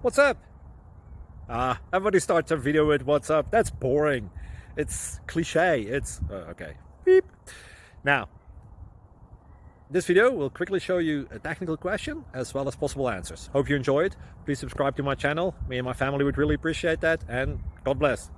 What's up? Everybody starts a video with what's up. That's boring. It's cliche. It's okay. Beep. Now, this video will quickly show you a technical question as well as possible answers. Hope you enjoyed. Please subscribe to my channel. Me and my family would really appreciate that, and God bless.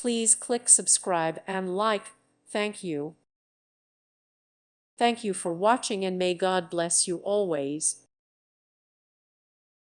Please click subscribe and like. Thank you. Thank you for watching, and may God bless you always.